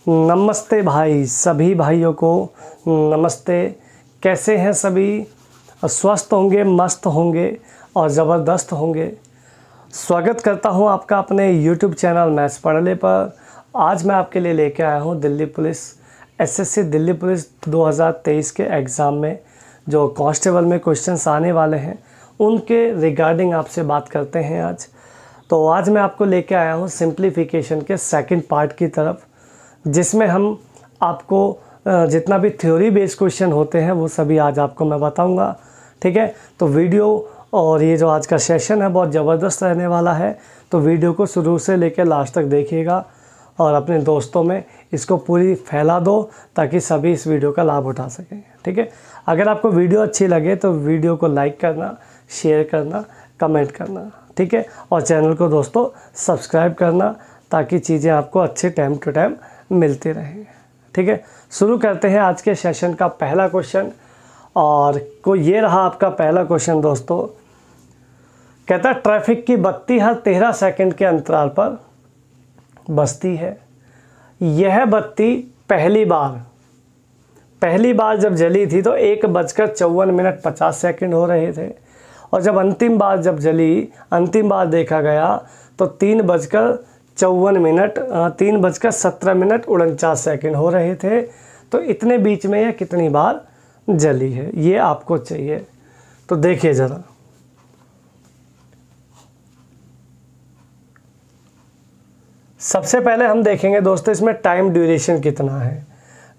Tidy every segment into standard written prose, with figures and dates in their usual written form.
नमस्ते भाई, सभी भाइयों को नमस्ते। कैसे हैं सभी? स्वस्थ होंगे, मस्त होंगे और ज़बरदस्त होंगे। स्वागत करता हूं आपका अपने YouTube चैनल मैथ्स पढ़ ले पर। आज मैं आपके लिए लेके आया हूं Delhi police SSC Delhi police 2023 के एग्ज़ाम में जो कांस्टेबल में क्वेश्चंस आने वाले हैं उनके रिगार्डिंग आपसे बात करते हैं आज। तो आज मैं आपको लेके आया हूं सिंप्लीफिकेशन के सेकंड पार्ट की तरफ, जिसमें हम आपको जितना भी थ्योरी बेस्ड क्वेश्चन होते हैं वो सभी आज आपको मैं बताऊंगा। ठीक है, तो वीडियो और ये जो आज का सेशन है बहुत ज़बरदस्त रहने वाला है, तो वीडियो को शुरू से लेकर लास्ट तक देखिएगा और अपने दोस्तों में इसको पूरी फैला दो ताकि सभी इस वीडियो का लाभ उठा सकें। ठीक है, अगर आपको वीडियो अच्छी लगे तो वीडियो को लाइक करना, शेयर करना, कमेंट करना। ठीक है, और चैनल को दोस्तों सब्सक्राइब करना ताकि चीज़ें आपको अच्छे टाइम टू टाइम मिलते रहें। ठीक है, शुरू करते हैं आज के सेशन का पहला क्वेश्चन। और ये रहा आपका पहला क्वेश्चन दोस्तों। कहता है ट्रैफिक की बत्ती हर 13 सेकंड के अंतराल पर बजती है। यह बत्ती पहली बार जब जली थी तो 1:54 हो रहे थे, और जब अंतिम बार देखा गया तो 3:17 हो रहे थे। तो इतने बीच में यह कितनी बार जली है ये आपको चाहिए। तो देखिए ज़रा, सबसे पहले हम देखेंगे दोस्तों इसमें टाइम ड्यूरेशन कितना है।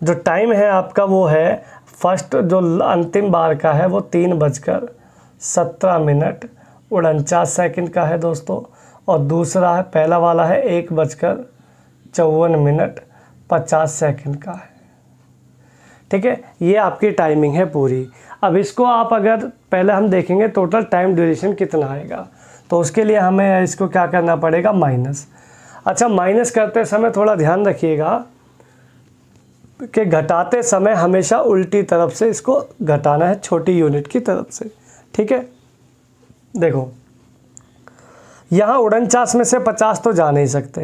जो टाइम है आपका वो है फर्स्ट जो अंतिम बार का है वो 3:17 का है दोस्तों, और दूसरा है पहला वाला है 1:54 का है। ठीक है, ये आपकी टाइमिंग है पूरी। अब इसको आप अगर पहले हम देखेंगे टोटल टाइम ड्यूरेशन कितना आएगा, तो उसके लिए हमें इसको क्या करना पड़ेगा, माइनस। अच्छा, माइनस करते समय थोड़ा ध्यान रखिएगा कि घटाते समय हमेशा उल्टी तरफ से इसको घटाना है, छोटी यूनिट की तरफ से। ठीक है, देखो यहाँ 49 में से 50 तो जा नहीं सकते,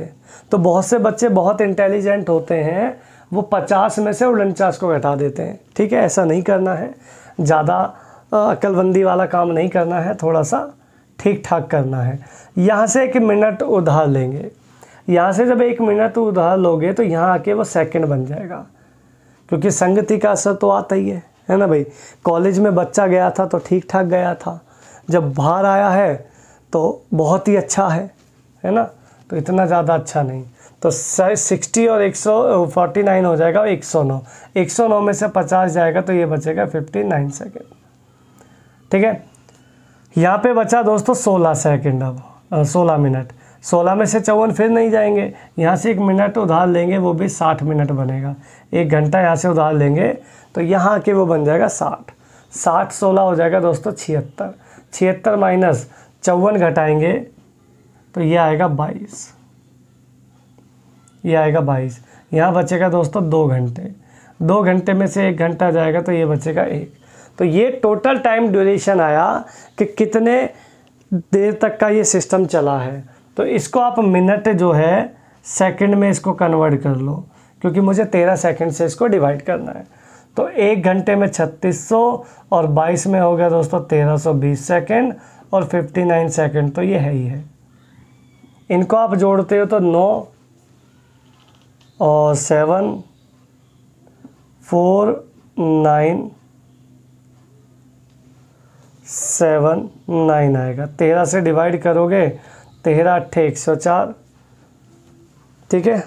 तो बहुत से बच्चे बहुत इंटेलिजेंट होते हैं, वो 50 में से 49 को घटा देते हैं। ठीक है, ऐसा नहीं करना है, ज़्यादा अक्लमंदी वाला काम नहीं करना है, थोड़ा सा ठीक ठाक करना है। यहाँ से 1 मिनट उधार लेंगे, यहाँ से जब 1 मिनट उधार लोगे तो यहाँ आके वो सेकंड बन जाएगा, क्योंकि संगति का असर तो आता ही है ना भाई। कॉलेज में बच्चा गया था तो ठीक ठाक गया था, जब बाहर आया है तो बहुत ही अच्छा है ना, तो इतना ज़्यादा अच्छा नहीं। तो 60 और 149 हो जाएगा 109 में से 50 जाएगा तो ये बचेगा 59 सेकेंड। ठीक है, यहाँ पे बचा दोस्तों 16 सेकेंड, अब 16 मिनट। 16 में से 54 फिर नहीं जाएंगे, यहाँ से 1 मिनट उधार लेंगे, वो भी 60 मिनट बनेगा। 1 घंटा यहाँ से उधार लेंगे तो यहाँ के वो बन जाएगा 60। 16 हो जाएगा दोस्तों 76। 76 माइनस 54 घटाएंगे तो ये आएगा 22। ये आएगा 22। यहाँ बचेगा दोस्तों 2 घंटे। 2 घंटे में से 1 घंटा जाएगा तो ये बचेगा 1। तो ये टोटल टाइम ड्यूरेशन आया कि कितने देर तक का ये सिस्टम चला है। तो इसको आप मिनट जो है सेकंड में इसको कन्वर्ट कर लो, क्योंकि मुझे 13 सेकंड से इसको डिवाइड करना है। तो 1 घंटे में 3600 और 22 में हो गया दोस्तों 1320 सेकंड और 59 सेकंड, तो ये है ही है। इनको आप जोड़ते हो तो 9 और 7 4 9 7 9 आएगा। 13 से डिवाइड करोगे 13 8 104। ठीक है,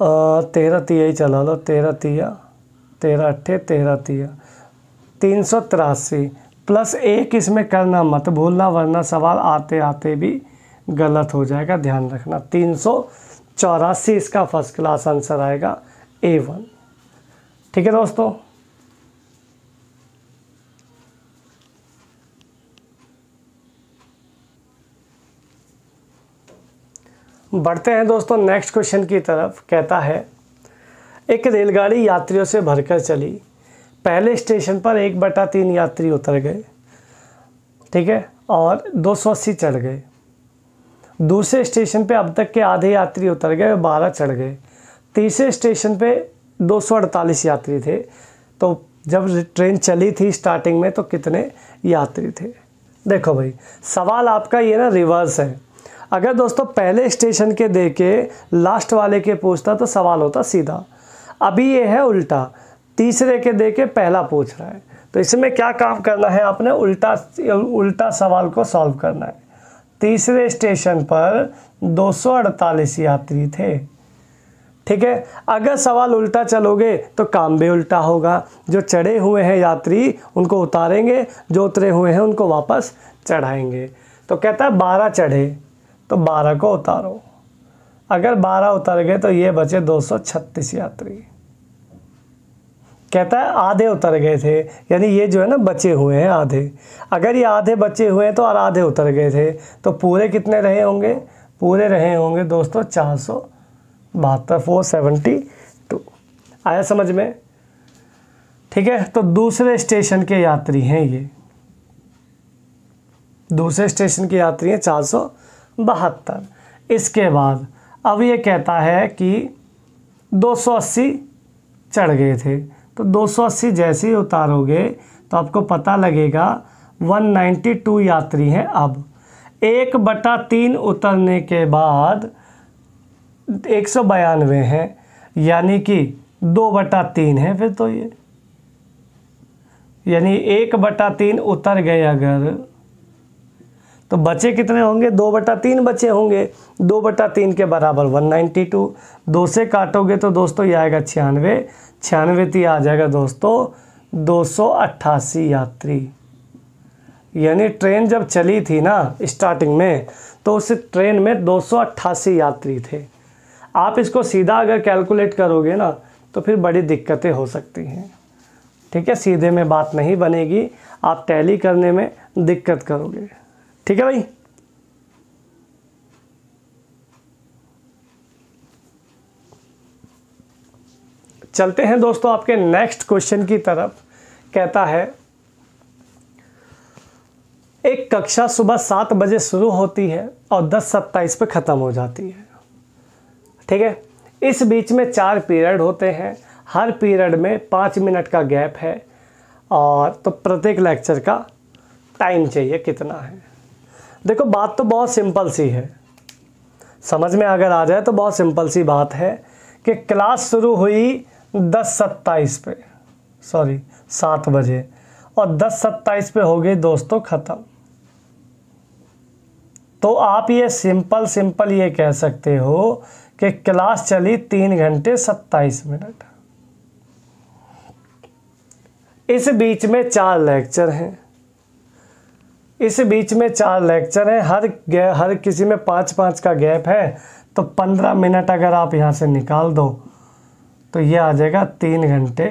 13 तिया ही चला लो, 13 तिया 13 8 13 तिया 383 प्लस 1 इसमें करना मत भूलना, वरना सवाल आते आते भी गलत हो जाएगा, ध्यान रखना। 384 इसका फर्स्ट क्लास आंसर आएगा A1। ठीक है दोस्तों, बढ़ते हैं दोस्तों नेक्स्ट क्वेश्चन की तरफ। कहता है एक रेलगाड़ी यात्रियों से भरकर चली। पहले स्टेशन पर 1/3 यात्री उतर गए, ठीक है, और 280 चढ़ गए। दूसरे स्टेशन पे अब तक के आधे यात्री उतर गए, 12 चढ़ गए। तीसरे स्टेशन पे 248 यात्री थे। तो जब ट्रेन चली थी स्टार्टिंग में तो कितने यात्री थे? देखो भाई, सवाल आपका ये ना रिवर्स है। अगर दोस्तों पहले स्टेशन के दे के लास्ट वाले के पूछता तो सवाल होता सीधा। अभी ये है उल्टा, तीसरे के दे के पहला पूछ रहा है। तो इसमें क्या काम करना है आपने? उल्टा सवाल को सॉल्व करना है। तीसरे स्टेशन पर 248 यात्री थे, ठीक है। अगर सवाल उल्टा चलोगे तो काम भी उल्टा होगा। जो चढ़े हुए हैं यात्री उनको उतारेंगे, जो उतरे हुए हैं उनको वापस चढ़ाएंगे। तो कहता है 12 चढ़े तो 12 को उतारो। अगर 12 उतर गए तो ये बचे 236 यात्री। कहता है आधे उतर गए थे, यानी ये जो है ना बचे हुए हैं आधे। अगर ये आधे बचे हुए हैं तो और आधे उतर गए थे तो पूरे कितने रहे होंगे? पूरे रहे होंगे दोस्तों 472, 472। आया समझ में? ठीक है। तो दूसरे स्टेशन के यात्री हैं ये, दूसरे स्टेशन के यात्री हैं 472। इसके बाद अब ये कहता है कि 280 चढ़ गए थे, तो 280 जैसे ही उतारोगे तो आपको पता लगेगा 192 यात्री हैं। अब 1/3 उतरने के बाद 192 हैं, यानी कि 2/3 है फिर तो ये, यानी 1/3 उतर गए अगर तो बचे कितने होंगे? 2/3 बचे होंगे। 2/3 के बराबर 192। 2 से काटोगे तो दोस्तों ये आएगा 96, 96 ती आ जाएगा दोस्तों 288 यात्री। यानी ट्रेन जब चली थी ना स्टार्टिंग में तो उस ट्रेन में 288 यात्री थे। आप इसको सीधा अगर कैलकुलेट करोगे ना तो फिर बड़ी दिक्कतें हो सकती हैं, ठीक है। सीधे में बात नहीं बनेगी, आप टैली करने में दिक्कत करोगे, ठीक है भाई। चलते हैं दोस्तों आपके नेक्स्ट क्वेश्चन की तरफ। कहता है एक कक्षा सुबह 7 बजे शुरू होती है और 10:27 पे ख़त्म हो जाती है, ठीक है। इस बीच में 4 पीरियड होते हैं, हर पीरियड में 5 मिनट का गैप है, और तो प्रत्येक लेक्चर का टाइम चाहिए कितना है। देखो बात तो बहुत सिंपल सी है, समझ में अगर आ जाए तो बहुत सिंपल सी बात है कि क्लास शुरू हुई 10:27 पे, सॉरी 7 बजे, और 10:27 पे हो गई दोस्तों ख़त्म। तो आप ये सिंपल ये कह सकते हो कि क्लास चली 3 घंटे 27 मिनट। इस बीच में 4 लेक्चर हैं, इस बीच में 4 लेक्चर हैं, हर किसी में 5-5 का गैप है, तो 15 मिनट अगर आप यहाँ से निकाल दो तो ये आ जाएगा 3 घंटे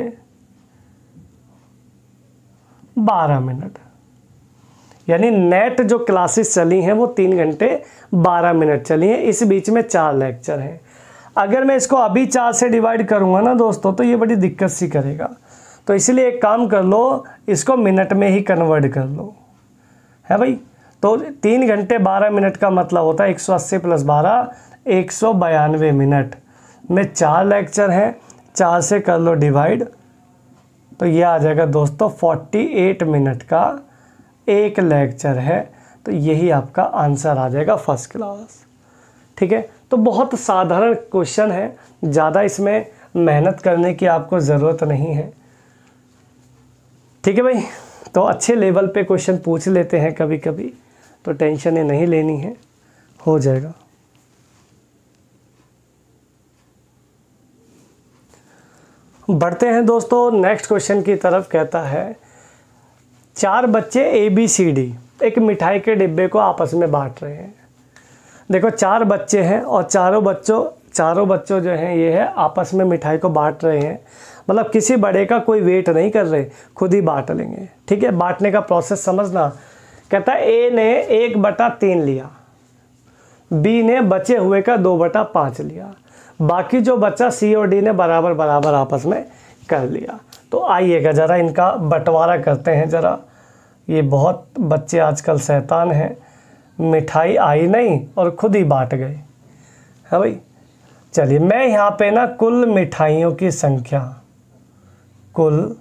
12 मिनट। यानी नेट जो क्लासेस चली हैं वो 3 घंटे 12 मिनट चली हैं। इस बीच में 4 लेक्चर हैं। अगर मैं इसको अभी 4 से डिवाइड करूँगा ना दोस्तों तो ये बड़ी दिक्कत सी करेगा, तो इसलिए एक काम कर लो, इसको मिनट में ही कन्वर्ट कर लो, है भाई। तो 3 घंटे 12 मिनट का मतलब होता है 180 + 12 192 मिनट में 4 लेक्चर हैं। 4 से कर लो डिवाइड तो ये आ जाएगा दोस्तों 48 मिनट का एक लेक्चर है। तो यही आपका आंसर आ जाएगा फर्स्ट क्लास, ठीक है। तो बहुत साधारण क्वेश्चन है, ज़्यादा इसमें मेहनत करने की आपको ज़रूरत नहीं है, ठीक है भाई। तो अच्छे लेवल पे क्वेश्चन पूछ लेते हैं कभी कभी, तो टेंशन नहीं लेनी है, हो जाएगा। बढ़ते हैं दोस्तों नेक्स्ट क्वेश्चन की तरफ। कहता है 4 बच्चे ABCD एक मिठाई के डिब्बे को आपस में बांट रहे हैं। देखो 4 बच्चे हैं और चारों बच्चों जो हैं ये है आपस में मिठाई को बांट रहे हैं, मतलब किसी बड़े का कोई वेट नहीं कर रहे, खुद ही बांट लेंगे, ठीक है। बांटने का प्रोसेस समझना। कहता है A ने 1/3 लिया, B ने बचे हुए का 2/5 लिया, बाकी जो बच्चा C और D ने बराबर बराबर आपस में कर लिया। तो आइएगा ज़रा इनका बंटवारा करते हैं ज़रा। ये बहुत बच्चे आजकल शैतान हैं, मिठाई आई नहीं और खुद ही बांट गए। है भाई, चलिए मैं यहाँ पे ना कुल मिठाइयों की संख्या, कुल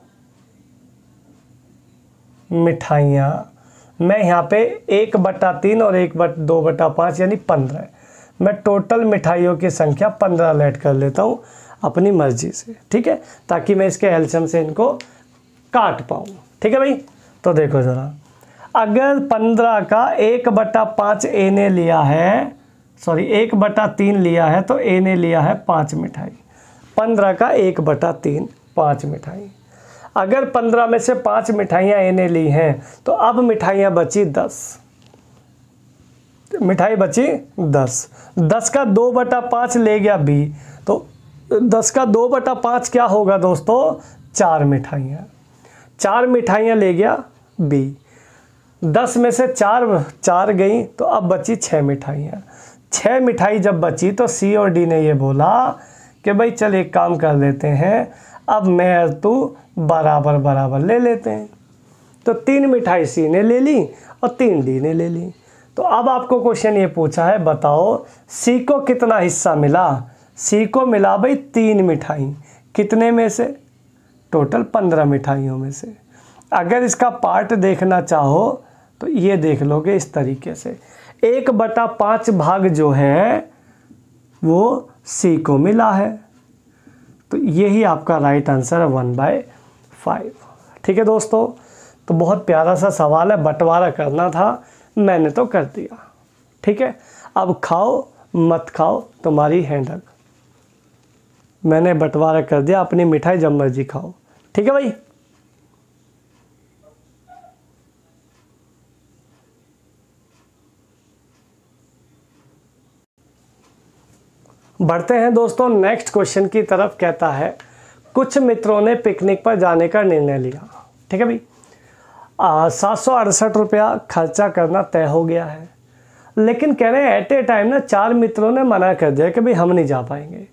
मिठाइयाँ मैं यहाँ पे 1/3 और 2/5 यानी 15, मैं टोटल मिठाइयों की संख्या 15 ऐड कर लेता हूँ अपनी मर्जी से, ठीक है, ताकि मैं इसके एलसीएम से इनको काट पाऊँ। ठीक है भाई, तो देखो ज़रा, अगर 15 का 1/5 ए ने लिया है, सॉरी 1/3 लिया है, तो ए ने लिया है 5 मिठाई। 15 का 1/3 5 मिठाई। अगर 15 में से 5 मिठाइयाँ ए ने ली हैं तो अब मिठाइयाँ बची 10, मिठाई बची 10। 10 का 2/5 ले गया बी, तो 10 का 2/5 क्या होगा दोस्तों, 4 मिठाइयाँ। 4 मिठाइयाँ ले गया बी, 10 में से 4 गई तो अब बची 6 मिठाइयाँ। 6 मिठाई जब बची तो सी और डी ने ये बोला कि भाई चल एक काम कर लेते हैं, अब मैं और तू बराबर बराबर ले लेते हैं। तो 3 मिठाई सी ने ले ली और 3 डी ने ले ली। तो अब आपको क्वेश्चन ये पूछा है, बताओ सी को कितना हिस्सा मिला। सी को मिला भाई 3 मिठाई, कितने में से, टोटल 15 मिठाइयों में से। अगर इसका पार्ट देखना चाहो तो ये देख लोगे इस तरीके से, 1/5 भाग जो है वो सी को मिला है, तो यही आपका राइट आंसर है 1/5। ठीक है दोस्तों, तो बहुत प्यारा सा सवाल है, बंटवारा करना था, मैंने तो कर दिया। ठीक है, अब खाओ मत खाओ तुम्हारी हैंडल, मैंने बंटवारा कर दिया, अपनी मिठाई जब मर्जी खाओ। ठीक है भाई, बढ़ते हैं दोस्तों नेक्स्ट क्वेश्चन की तरफ। कहता है कुछ मित्रों ने पिकनिक पर जाने का निर्णय लिया। ठीक है भाई, 768 रुपया खर्चा करना तय हो गया है, लेकिन कह रहे हैं एट ए टाइम ना 4 मित्रों ने मना कर दिया कि भाई हम नहीं जा पाएंगे।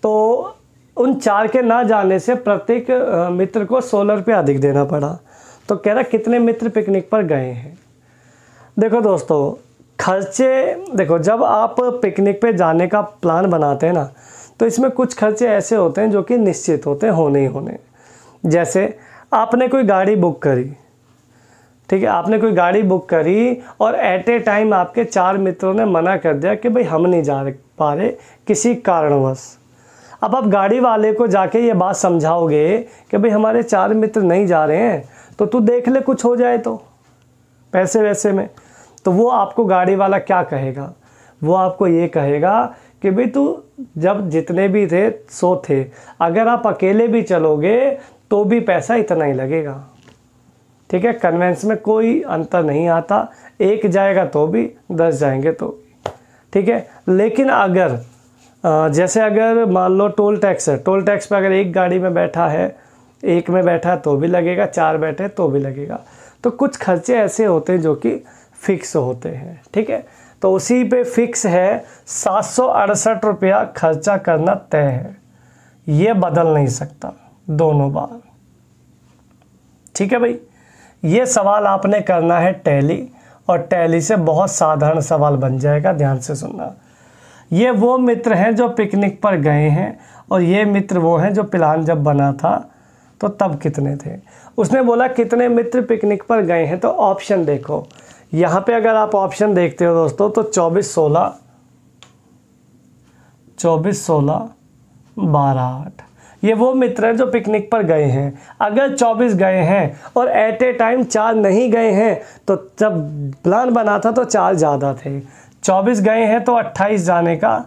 तो उन 4 के ना जाने से प्रत्येक मित्र को 16 रुपया अधिक देना पड़ा। तो कह रहा कितने मित्र पिकनिक पर गए हैं। देखो दोस्तों, खर्चे देखो, जब आप पिकनिक पे जाने का प्लान बनाते हैं ना, तो इसमें कुछ खर्चे ऐसे होते हैं जो कि निश्चित होते हैं, होने ही होने। जैसे आपने कोई गाड़ी बुक करी, ठीक है, आपने कोई गाड़ी बुक करी और एट ए टाइम आपके 4 मित्रों ने मना कर दिया कि भाई हम नहीं जा पा रहे किसी कारणवश। अब आप गाड़ी वाले को जाके ये बात समझाओगे कि भाई हमारे 4 मित्र नहीं जा रहे हैं, तो तू देख ले कुछ हो जाए तो पैसे वैसे में। तो वो आपको गाड़ी वाला क्या कहेगा, वो आपको ये कहेगा कि भाई तू जब जितने भी थे 100 थे, अगर आप अकेले भी चलोगे तो भी पैसा इतना ही लगेगा। ठीक है, कन्वेंस में कोई अंतर नहीं आता, एक जाएगा तो भी 10 जाएंगे तो भी। ठीक है, लेकिन अगर जैसे अगर मान लो टोल टैक्स है, टोल टैक्स पे अगर एक गाड़ी में बैठा है, एक में बैठा है तो भी लगेगा, 4 बैठे तो भी लगेगा। तो कुछ खर्चे ऐसे होते हैं जो कि फिक्स होते हैं। ठीक है, तो उसी पे फिक्स है 768 रुपया खर्चा करना तय है, ये बदल नहीं सकता दोनों बार। ठीक है भाई, ये सवाल आपने करना है टैली, और टैली से बहुत साधारण सवाल बन जाएगा, ध्यान से सुनना। ये वो मित्र हैं जो पिकनिक पर गए हैं, और ये मित्र वो हैं जो प्लान जब बना था तो तब कितने थे। उसने बोला कितने मित्र पिकनिक पर गए हैं, तो ऑप्शन देखो यहाँ पे, अगर आप ऑप्शन देखते हो दोस्तों तो 24, 16, 12, 8, ये वो मित्र हैं जो पिकनिक पर गए हैं। अगर 24 गए हैं और एट ए टाइम 4 नहीं गए हैं, तो जब प्लान बना था तो 4 ज़्यादा थे। 24 गए हैं तो 28 जाने का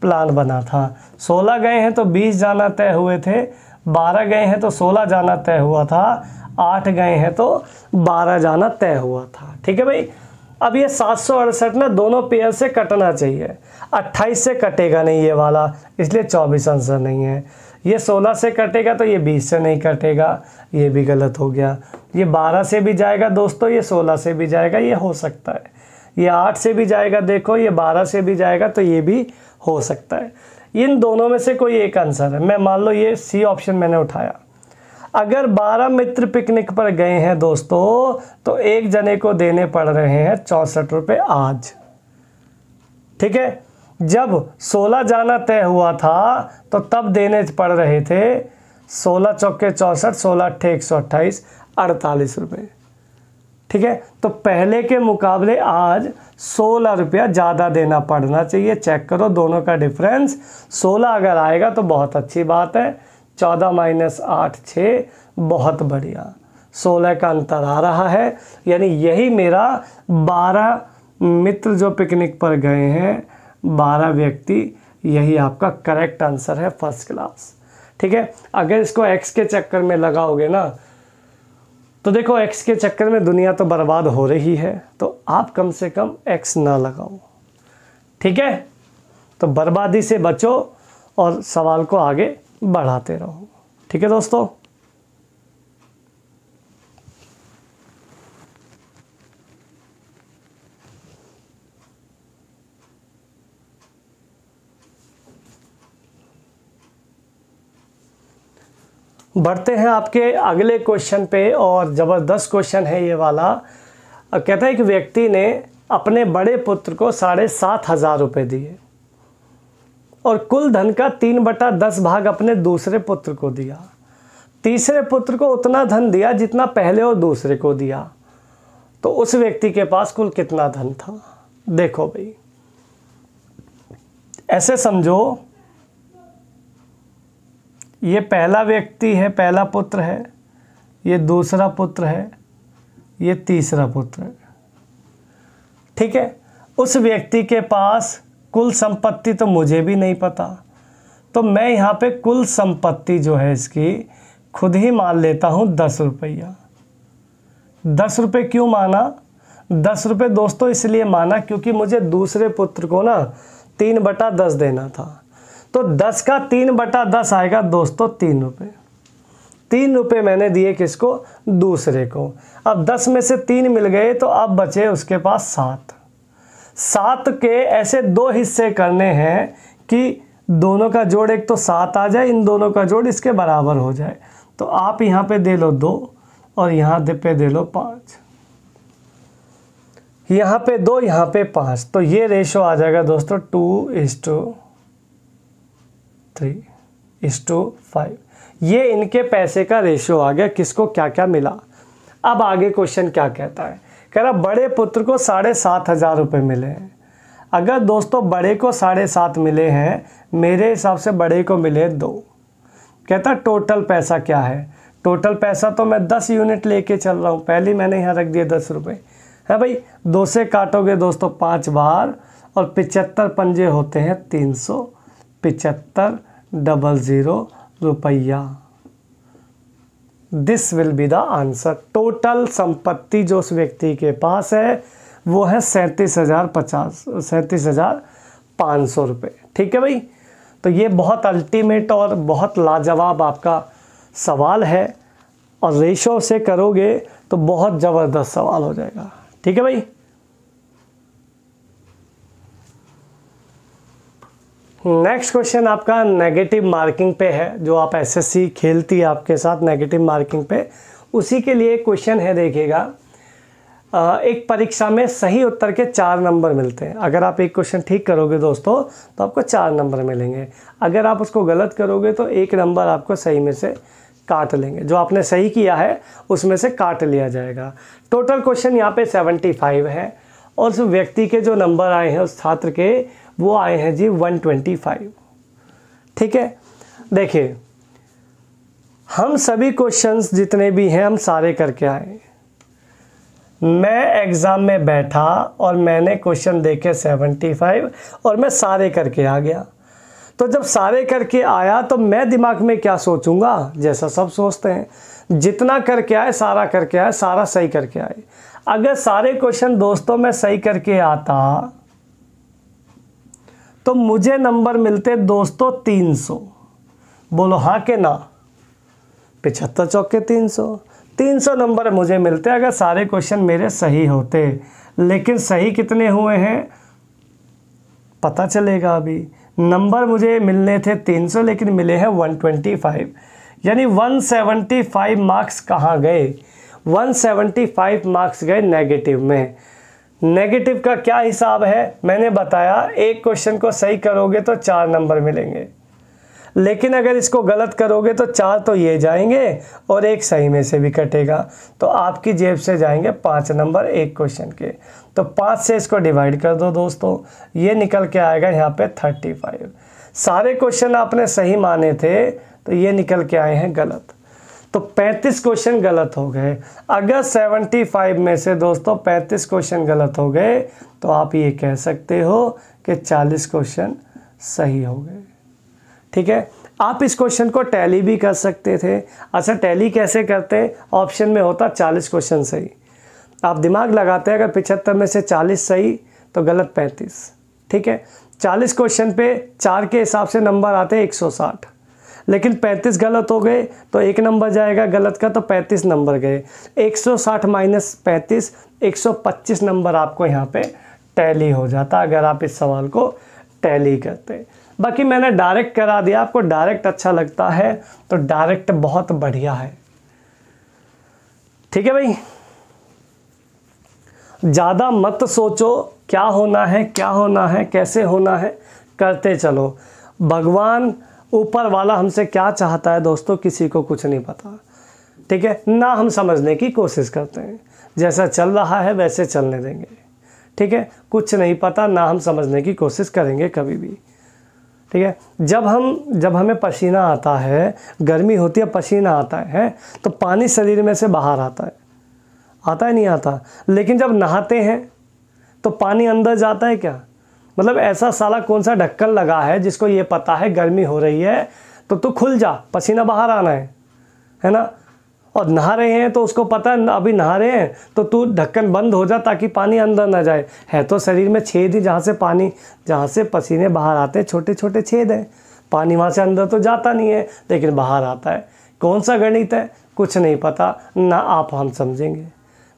प्लान बना था, 16 गए हैं तो 20 जाना तय हुए थे, 12 गए हैं तो 16 जाना तय हुआ था, 8 गए हैं तो 12 जाना तय हुआ था। ठीक है भाई, अब ये 768 ना दोनों पेयर से कटना चाहिए, 28 से कटेगा नहीं ये वाला, इसलिए 24 आंसर नहीं है। ये 16 से कटेगा तो ये 20 से नहीं कटेगा, ये भी गलत हो गया। ये 12 से भी जाएगा दोस्तों, ये 16 से भी जाएगा, ये हो सकता है। ये 8 से भी जाएगा, देखो ये 12 से भी जाएगा, तो ये भी हो सकता है। इन दोनों में से कोई एक आंसर है। मैं मान लो ये सी ऑप्शन मैंने उठाया। अगर 12 मित्र पिकनिक पर गए हैं दोस्तों, तो एक जने को देने पड़ रहे हैं 64 रुपये आज। ठीक है, जब 16 जाना तय हुआ था तो तब देने पड़ रहे थे 16 चौके 64, 16 अट्ठे 128, 48 रुपये। ठीक है, तो पहले के मुकाबले आज 16 रुपया ज़्यादा देना पड़ना चाहिए। चेक करो दोनों का डिफरेंस, 16 अगर आएगा तो बहुत अच्छी बात है। 14 माइनस 8 6, बहुत बढ़िया। 16 का अंतर आ रहा है, यानी यही मेरा 12 मित्र जो पिकनिक पर गए हैं, 12 व्यक्ति, यही आपका करेक्ट आंसर है, फर्स्ट क्लास। ठीक है, अगर इसको x के चक्कर में लगाओगे ना, तो देखो x के चक्कर में दुनिया तो बर्बाद हो रही है, तो आप कम से कम x ना लगाओ। ठीक है, तो बर्बादी से बचो और सवाल को आगे बढ़ाते रहो। ठीक है दोस्तों, बढ़ते हैं आपके अगले क्वेश्चन पे, और ज़बरदस्त क्वेश्चन है ये वाला। कहता है कि व्यक्ति ने अपने बड़े पुत्र को 7,500 रुपये दिए और कुल धन का 3/10 भाग अपने दूसरे पुत्र को दिया। तीसरे पुत्र को उतना धन दिया जितना पहले और दूसरे को दिया, तो उस व्यक्ति के पास कुल कितना धन था? देखो भाई, ऐसे समझो, ये पहला व्यक्ति है, पहला पुत्र है, ये दूसरा पुत्र है, ये तीसरा पुत्र है। ठीक है, उस व्यक्ति के पास कुल संपत्ति तो मुझे भी नहीं पता, तो मैं यहाँ पे कुल संपत्ति जो है इसकी खुद ही मान लेता हूँ 10 रुपया। 10 रुपये क्यों माना? 10 रुपये दोस्तों इसलिए माना क्योंकि मुझे दूसरे पुत्र को ना 3/10 देना था, तो 10 का 3/10 आएगा दोस्तों 3 रुपये। 3 रुपये मैंने दिए किसको? दूसरे को। अब 10 में से 3 मिल गए, तो अब बचे उसके पास 7। 7 के ऐसे 2 हिस्से करने हैं कि दोनों का जोड़ एक तो 7 आ जाए, इन दोनों का जोड़ इसके बराबर हो जाए। तो आप यहाँ पे दे लो 2 और यहाँ पे दे लो 5, यहाँ पे 2, यहाँ पे 5, तो ये रेशो आ जाएगा दोस्तों 2:3:5। ये इनके पैसे का रेशो आ गया, किसको क्या क्या मिला। अब आगे क्वेश्चन क्या कहता है? कह रहा बड़े पुत्र को 7,500 रुपये मिले हैं। अगर दोस्तों बड़े को 7.5 मिले हैं, मेरे हिसाब से बड़े को मिले 2। कहता टोटल पैसा क्या है? टोटल पैसा तो मैं 10 यूनिट लेके चल रहा हूँ, पहले मैंने यहाँ रख दिए 10 रुपये है भाई। 2 से काटोगे दोस्तों 5 बार, और 75 पंजे होते हैं 375 रुपया। This will be the answer. Total संपत्ति जो उस व्यक्ति के पास है वो है 37,500 रुपये। ठीक है भाई, तो ये बहुत अल्टीमेट और बहुत लाजवाब आपका सवाल है, और रेशो से करोगे तो बहुत ज़बरदस्त सवाल हो जाएगा। ठीक है भाई, नेक्स्ट क्वेश्चन आपका नेगेटिव मार्किंग पे है, जो आप एसएससी खेलती है आपके साथ नेगेटिव मार्किंग पे, उसी के लिए क्वेश्चन है। देखिएगा, एक परीक्षा में सही उत्तर के 4 नंबर मिलते हैं। अगर आप एक क्वेश्चन ठीक करोगे दोस्तों तो आपको 4 नंबर मिलेंगे। अगर आप उसको गलत करोगे तो 1 नंबर आपको सही में से काट लेंगे, जो आपने सही किया है उसमें से काट लिया जाएगा। टोटल क्वेश्चन यहाँ पे 75 है, और उस व्यक्ति के जो नंबर आए हैं उस छात्र के, वो आए हैं जी 125। ठीक है, देखिए हम सभी क्वेश्चंस जितने भी हैं हम सारे करके आए। मैं एग्ज़ाम में बैठा और मैंने क्वेश्चन देखे 75 और मैं सारे करके आ गया। तो जब सारे करके आया तो मैं दिमाग में क्या सोचूंगा? जैसा सब सोचते हैं, जितना करके आए सारा करके आए, सारा सही करके आए। अगर सारे क्वेश्चन दोस्तों मैं सही करके आता तो मुझे नंबर मिलते दोस्तों 300। बोलो हाँ के ना? 75 चौके 300 नंबर मुझे मिलते अगर सारे क्वेश्चन मेरे सही होते। लेकिन सही कितने हुए हैं पता चलेगा अभी। नंबर मुझे मिलने थे 300 लेकिन मिले हैं 125। यानी 175 मार्क्स कहाँ गए, 175 मार्क्स गए नेगेटिव में। नेगेटिव का क्या हिसाब है मैंने बताया, एक क्वेश्चन को सही करोगे तो 4 नंबर मिलेंगे, लेकिन अगर इसको गलत करोगे तो 4 तो ये जाएंगे और एक सही में से भी कटेगा, तो आपकी जेब से जाएंगे 5 नंबर एक क्वेश्चन के। तो 5 से इसको डिवाइड कर दो दोस्तों, ये निकल के आएगा यहाँ पे 35। सारे क्वेश्चन आपने सही माने थे तो ये निकल के आए हैं गलत, तो 35 क्वेश्चन गलत हो गए। अगर 75 में से दोस्तों 35 क्वेश्चन गलत हो गए तो आप ये कह सकते हो कि 40 क्वेश्चन सही हो गए। ठीक है, आप इस क्वेश्चन को टैली भी कर सकते थे। अच्छा, टैली कैसे करते, ऑप्शन में होता 40 क्वेश्चन सही, आप दिमाग लगाते हैं, अगर 75 में से 40 सही तो गलत 35। ठीक है, 40 क्वेश्चन पे 4 के हिसाब से नंबर आते हैं 160, लेकिन 35 गलत हो गए तो 1 नंबर जाएगा गलत का, तो 35 नंबर गए। 160 माइनस 35, 125 नंबर आपको यहाँ पे टैली हो जाता अगर आप इस सवाल को टैली करते। बाकी मैंने डायरेक्ट करा दिया, आपको डायरेक्ट अच्छा लगता है तो डायरेक्ट बहुत बढ़िया है। ठीक है भाई, ज़्यादा मत सोचो क्या होना है क्या होना है कैसे होना है, करते चलो। भगवान ऊपर वाला हमसे क्या चाहता है दोस्तों किसी को कुछ नहीं पता। ठीक है, ना हम समझने की कोशिश करते हैं, जैसा चल रहा है वैसे चलने देंगे। ठीक है, कुछ नहीं पता, ना हम समझने की कोशिश करेंगे कभी भी। ठीक है, जब हमें पसीना आता है, गर्मी होती है पसीना आता है, तो पानी शरीर में से बाहर आता है नहीं आता, लेकिन जब नहाते हैं तो पानी अंदर जाता है क्या? मतलब ऐसा साला कौन सा ढक्कन लगा है जिसको ये पता है गर्मी हो रही है तो तू खुल जा, पसीना बाहर आना है ना, और नहा रहे हैं तो उसको पता है अभी नहा रहे हैं तो तू ढक्कन बंद हो जा ताकि पानी अंदर ना जाए। है तो शरीर में छेद ही, जहाँ से पसीने बाहर आते हैं छोटे छोटे छेद हैं, पानी वहाँ से अंदर तो जाता नहीं है लेकिन बाहर आता है। कौन सा गणित है, कुछ नहीं पता, ना आप हम समझेंगे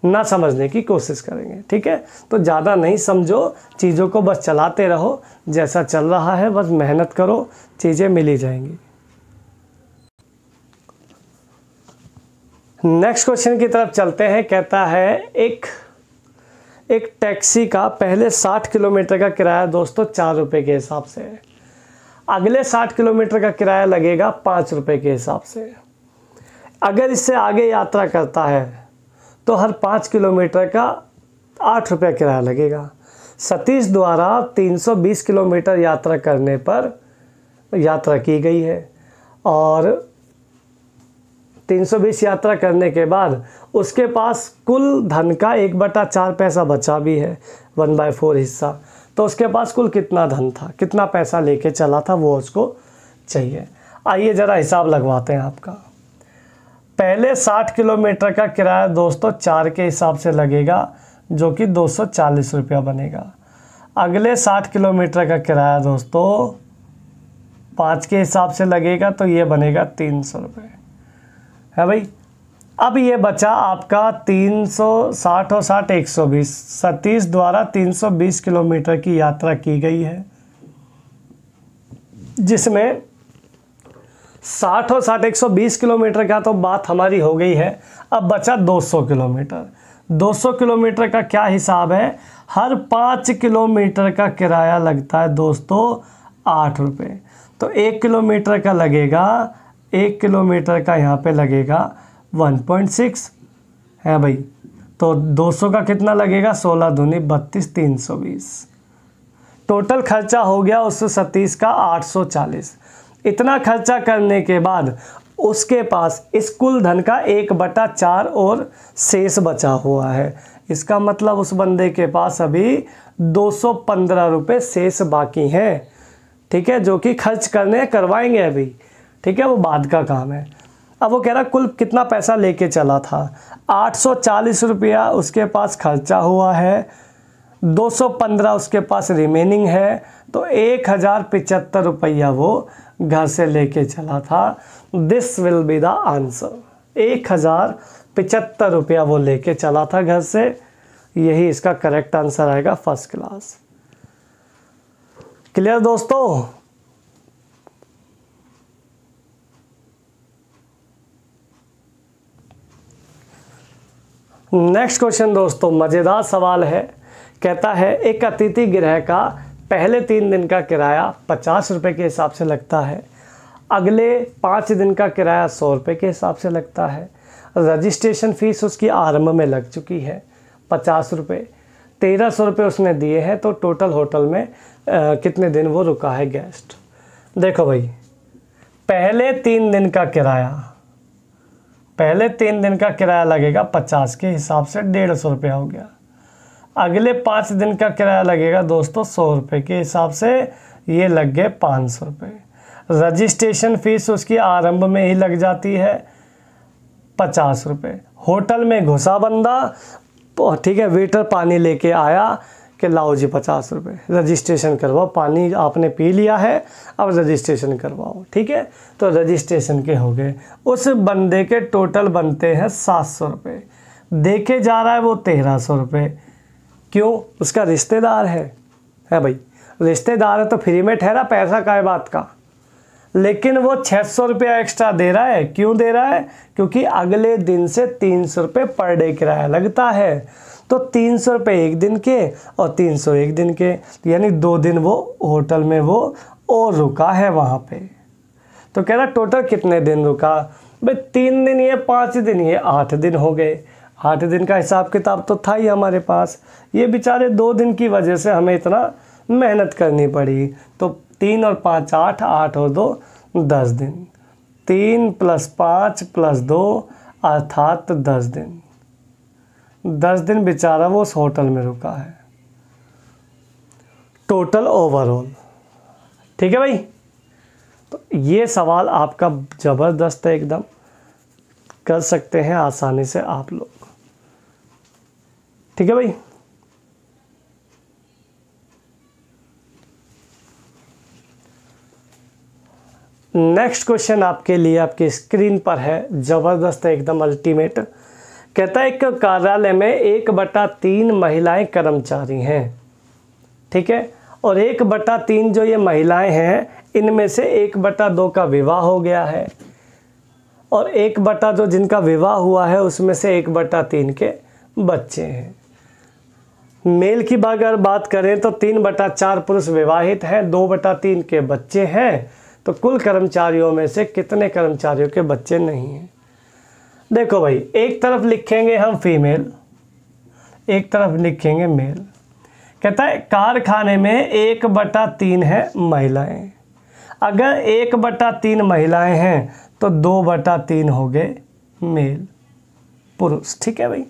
ना समझने की कोशिश करेंगे। ठीक है, तो ज़्यादा नहीं समझो, चीज़ों को बस चलाते रहो, जैसा चल रहा है बस मेहनत करो, चीज़ें मिल ही जाएंगी। नेक्स्ट क्वेश्चन की तरफ चलते हैं। कहता है एक टैक्सी का पहले 60 किलोमीटर का किराया दोस्तों 4 रुपये के हिसाब से है, अगले 60 किलोमीटर का किराया लगेगा 5 रुपये के हिसाब से। अगर इससे आगे यात्रा करता है तो हर 5 किलोमीटर का 8 रुपये किराया लगेगा। सतीश द्वारा 320 किलोमीटर यात्रा करने पर यात्रा की गई है और 320 यात्रा करने के बाद उसके पास कुल धन का 1/4 पैसा बचा भी है, 1/4 हिस्सा। तो उसके पास कुल कितना धन था, कितना पैसा लेके चला था, वो उसको चाहिए। आइए ज़रा हिसाब लगवाते हैं आपका। पहले 60 किलोमीटर का किराया दोस्तों 4 के हिसाब से लगेगा जो कि 240 रुपया बनेगा। अगले 60 किलोमीटर का किराया दोस्तों 5 के हिसाब से लगेगा तो ये बनेगा 300 रुपये है भाई। अब ये बचा आपका 360 और 60 120। सतीश द्वारा 320 किलोमीटर की यात्रा की गई है जिसमें 60 और 60 120 किलोमीटर का तो बात हमारी हो गई है। अब बचा 200 किलोमीटर। 200 किलोमीटर का क्या हिसाब है, हर 5 किलोमीटर का किराया लगता है दोस्तों 8 रुपये। तो 1 किलोमीटर का लगेगा, 1 किलोमीटर का यहाँ पे लगेगा 1.6 है भाई। तो 200 का कितना लगेगा, 16 दूनी 32, 320। टोटल खर्चा हो गया उस सतीश का 840। इतना खर्चा करने के बाद उसके पास इस कुल धन का 1/4 और शेष बचा हुआ है। इसका मतलब उस बंदे के पास अभी 215 रुपये शेष बाकी हैं। ठीक है, जो कि खर्च करवाएंगे अभी। ठीक है, वो बाद का काम है। अब वो कह रहा कुल कितना पैसा लेके चला था, 840 रुपया उसके पास खर्चा हुआ है, 215 उसके पास रिमेनिंग है, तो 1075 रुपया वो घर से लेके चला था। This will be the answer. 1075 रुपया वो लेके चला था घर से, यही इसका करेक्ट आंसर आएगा, फर्स्ट क्लास। क्लियर दोस्तों? नेक्स्ट क्वेश्चन दोस्तों मज़ेदार सवाल है। कहता है एक अतिथि गृह का पहले 3 दिन का किराया 50 रुपये के हिसाब से लगता है, अगले 5 दिन का किराया 100 रुपये के हिसाब से लगता है, रजिस्ट्रेशन फ़ीस उसकी आरंभ में लग चुकी है 50 रुपये, 1300 रुपये उसने दिए हैं, तो टोटल होटल में कितने दिन वो रुका है गेस्ट। देखो भाई, पहले 3 दिन का किराया लगेगा 50 के हिसाब से 150 रुपया हो गया। अगले 5 दिन का किराया लगेगा दोस्तों 100 रुपये के हिसाब से, ये लग गए 500 रुपये। रजिस्ट्रेशन फ़ीस उसकी आरंभ में ही लग जाती है 50 रुपये। होटल में घुसा बंदा, ठीक है, वेटर पानी लेके आया कि लाओ जी 50 रुपये, रजिस्ट्रेशन करवाओ, पानी आपने पी लिया है अब रजिस्ट्रेशन करवाओ, ठीक है। तो रजिस्ट्रेशन के हो गए। उस बंदे के टोटल बनते हैं 700 रुपये, देखे जा रहा है वो 1300 रुपये। क्यों? उसका रिश्तेदार है भाई, रिश्तेदार है तो फ्री में ठहरा, पैसा काय बात का। लेकिन वो 600 रुपया एक्स्ट्रा दे रहा है। क्यों दे रहा है? क्योंकि अगले दिन से 300 रुपये पर डे किराया लगता है। तो 300 रुपये एक दिन के और 300 एक दिन के, यानी 2 दिन वो होटल में वो और रुका है वहाँ पे। तो कह रहा टोटल कितने दिन रुका भाई? 3 दिन ये, 5 दिन ये, 8 दिन हो गए। 8 दिन का हिसाब किताब तो था ही हमारे पास। ये बेचारे 2 दिन की वजह से हमें इतना मेहनत करनी पड़ी। तो 3 और 5 8, 8 और 2 10 दिन, 3 + 5 + 2 अर्थात 10 दिन। 10 दिन बेचारा वो उस होटल में रुका है, टोटल ओवरऑल। ठीक है भाई, तो ये सवाल आपका ज़बरदस्त है, एकदम कर सकते हैं आसानी से आप लोग। ठीक है भाई। नेक्स्ट क्वेश्चन आपके लिए आपकी स्क्रीन पर है, ज़बरदस्त है एकदम, अल्टीमेट। कहता है एक कार्यालय में 1/3 महिलाएं कर्मचारी हैं, ठीक है, और 1/3 जो ये महिलाएं हैं इनमें से 1/2 का विवाह हो गया है, और 1/2 जो जिनका विवाह हुआ है उसमें से 1/3 के बच्चे हैं। मेल की अगर बात करें तो 3/4 पुरुष विवाहित हैं, 2/3 के बच्चे हैं। तो कुल कर्मचारियों में से कितने कर्मचारियों के बच्चे नहीं हैं? देखो भाई, एक तरफ लिखेंगे हम फीमेल, एक तरफ लिखेंगे मेल। कहता है कारखाने में 1/3 है महिलाएं। अगर 1/3 महिलाएं हैं तो 2/3 हो गए मेल, पुरुष। ठीक है भाई,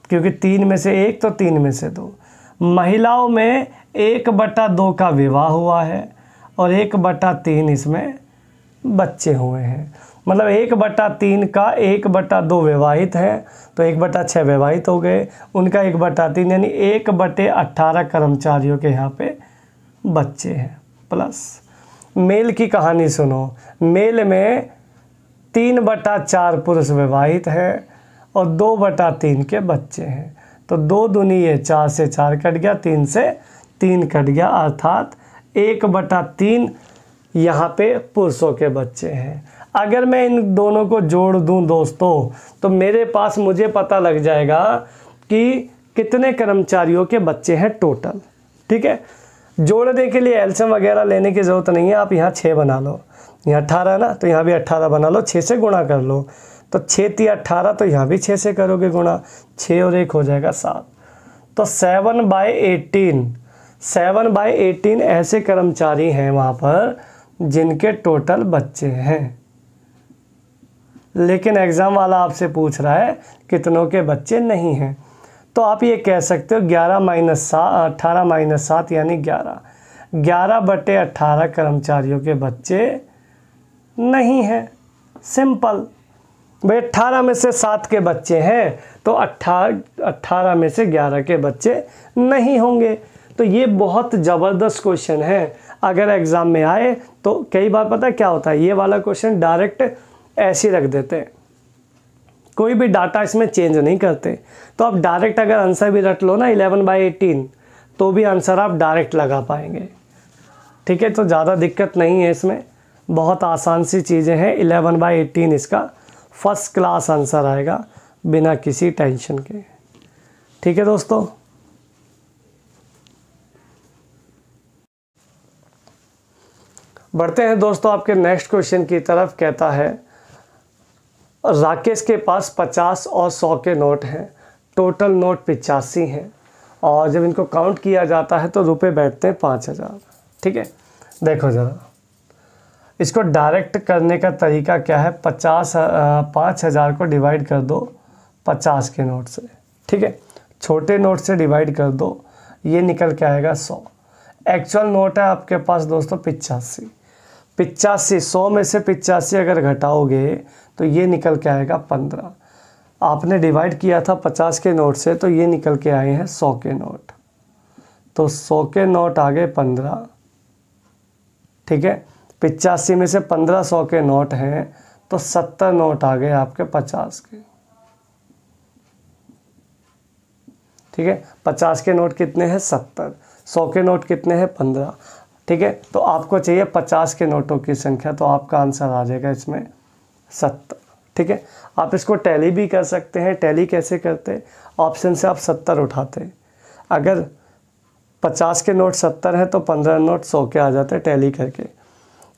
क्योंकि 3 में से 1 तो 3 में से 2। महिलाओं में 1/2 का विवाह हुआ है और 1/3 इसमें बच्चे हुए हैं। मतलब 1/3 का 1/2 विवाहित है, तो 1/6 विवाहित हो गए, उनका 1/3 यानी 1/18 कर्मचारियों के यहाँ पे बच्चे हैं। प्लस मेल की कहानी सुनो, मेल में 3/4 पुरुष विवाहित हैं और 2/3 के बच्चे हैं। तो 2 दूनी ये 4 से 4 कट गया, 3 से 3 कट गया, अर्थात 1/3 यहाँ पे पुरुषों के बच्चे हैं। अगर मैं इन दोनों को जोड़ दूं दोस्तों तो मेरे पास मुझे पता लग जाएगा कि कितने कर्मचारियों के बच्चे हैं टोटल। ठीक है, जोड़ने के लिए एलसीएम वगैरह लेने की ज़रूरत नहीं है। आप यहाँ 6 बना लो, यहाँ 18 है ना, तो यहाँ भी 18 बना लो, 6 से गुणा कर लो। तो 6 × 18, तो यहाँ भी 6 से करोगे गुणा, 6 और 1 हो जाएगा 7। तो 7/18 ऐसे कर्मचारी हैं वहाँ पर जिनके टोटल बच्चे हैं। लेकिन एग्ज़ाम वाला आपसे पूछ रहा है कितनों के बच्चे नहीं हैं। तो आप ये कह सकते हो 18 - 7 यानी 11। 11/18 कर्मचारियों के बच्चे नहीं हैं। सिंपल भाई, 18 में से 7 के बच्चे हैं तो 18 में से 11 के बच्चे नहीं होंगे। तो ये बहुत ज़बरदस्त क्वेश्चन है। अगर एग्ज़ाम में आए तो कई बार पता है क्या होता है, ये वाला क्वेश्चन डायरेक्ट ऐसे ही रख देते हैं, कोई भी डाटा इसमें चेंज नहीं करते। तो आप डायरेक्ट अगर आंसर भी रट लो ना 11/18, तो भी आंसर आप डायरेक्ट लगा पाएंगे। ठीक है, तो ज़्यादा दिक्कत नहीं है इसमें, बहुत आसान सी चीज़ें हैं। 11/18 इसका फर्स्ट क्लास आंसर आएगा, बिना किसी टेंशन के। ठीक है दोस्तों, बढ़ते हैं दोस्तों आपके नेक्स्ट क्वेश्चन की तरफ। कहता है राकेश के पास 50 और 100 के नोट हैं, टोटल नोट 85 हैं, और जब इनको काउंट किया जाता है तो रुपए बैठते हैं 5000। ठीक है, देखो ज़रा इसको डायरेक्ट करने का तरीका क्या है। 5000 को डिवाइड कर दो 50 के नोट से। ठीक है, छोटे नोट से डिवाइड कर दो, ये निकल के आएगा 100। एक्चुअल नोट है आपके पास दोस्तों 85। 100 में से 85 अगर घटाओगे तो ये निकल के आएगा 15। आपने डिवाइड किया था 50 के नोट से, तो ये निकल के आए हैं 100 के नोट। तो 100 के नोट आ गए 15। ठीक है, 85 में से 15 100 के नोट हैं, तो 70 नोट आ गए आपके 50 के। ठीक है, 50 के नोट कितने हैं 70, 100 के नोट कितने हैं 15। ठीक है, तो आपको चाहिए 50 के नोटों की संख्या, तो आपका आंसर आ जाएगा इसमें 70। ठीक है, आप इसको टैली भी कर सकते हैं। टैली कैसे करते, ऑप्शन से आप 70 उठाते, अगर 50 के नोट 70 है तो 15 नोट 100 के आ जाते टैली करके।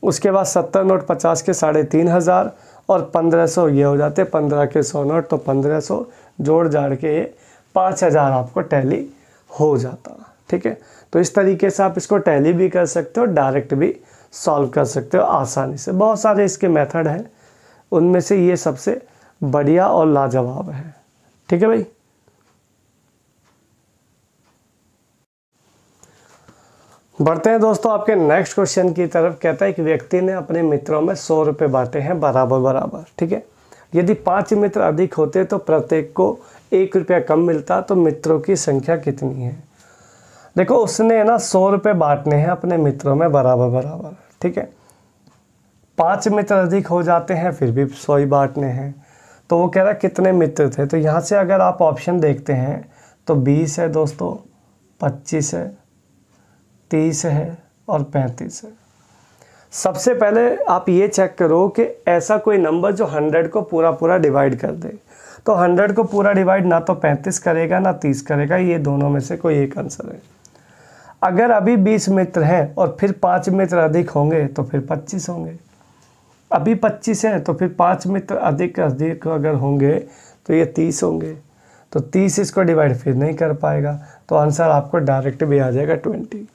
उसके बाद 70 नोट 50 के 3500 और 1500 ये हो जाते 15 के 100 नोट, तो 1500 जोड़ जाड़ के 5000 आपको टैली हो जाता। ठीक है, तो इस तरीके से आप इसको टैली भी कर सकते हो, डायरेक्ट भी सॉल्व कर सकते हो आसानी से। बहुत सारे इसके मेथड हैं, उनमें से ये सबसे बढ़िया और लाजवाब है। ठीक है भाई, बढ़ते हैं दोस्तों आपके नेक्स्ट क्वेश्चन की तरफ। कहता है एक व्यक्ति ने अपने मित्रों में 100 रुपये बांटे हैं बराबर बराबर। ठीक है, यदि 5 मित्र अधिक होते तो प्रत्येक को 1 रुपया कम मिलता, तो मित्रों की संख्या कितनी है। देखो उसने ना 100 रुपये बांटने हैं अपने मित्रों में बराबर बराबर। ठीक है, 5 मित्र अधिक हो जाते हैं फिर भी 100 ही बांटने हैं। तो वो कह रहा कितने मित्र थे, तो यहाँ से अगर आप ऑप्शन देखते हैं तो 20 है दोस्तों, 25 है, 30 है और 35 है। सबसे पहले आप ये चेक करो कि ऐसा कोई नंबर जो 100 को पूरा पूरा डिवाइड कर दे। तो 100 को पूरा डिवाइड ना तो 35 करेगा ना 30 करेगा, ये दोनों में से कोई एक आंसर है। अगर अभी 20 मित्र हैं और फिर 5 मित्र अधिक होंगे तो फिर 25 होंगे। अभी 25 हैं तो फिर 5 मित्र अधिक अगर होंगे तो ये 30 होंगे। तो 30 इसको डिवाइड फिर नहीं कर पाएगा, तो आंसर आपको डायरेक्ट भी आ जाएगा 20।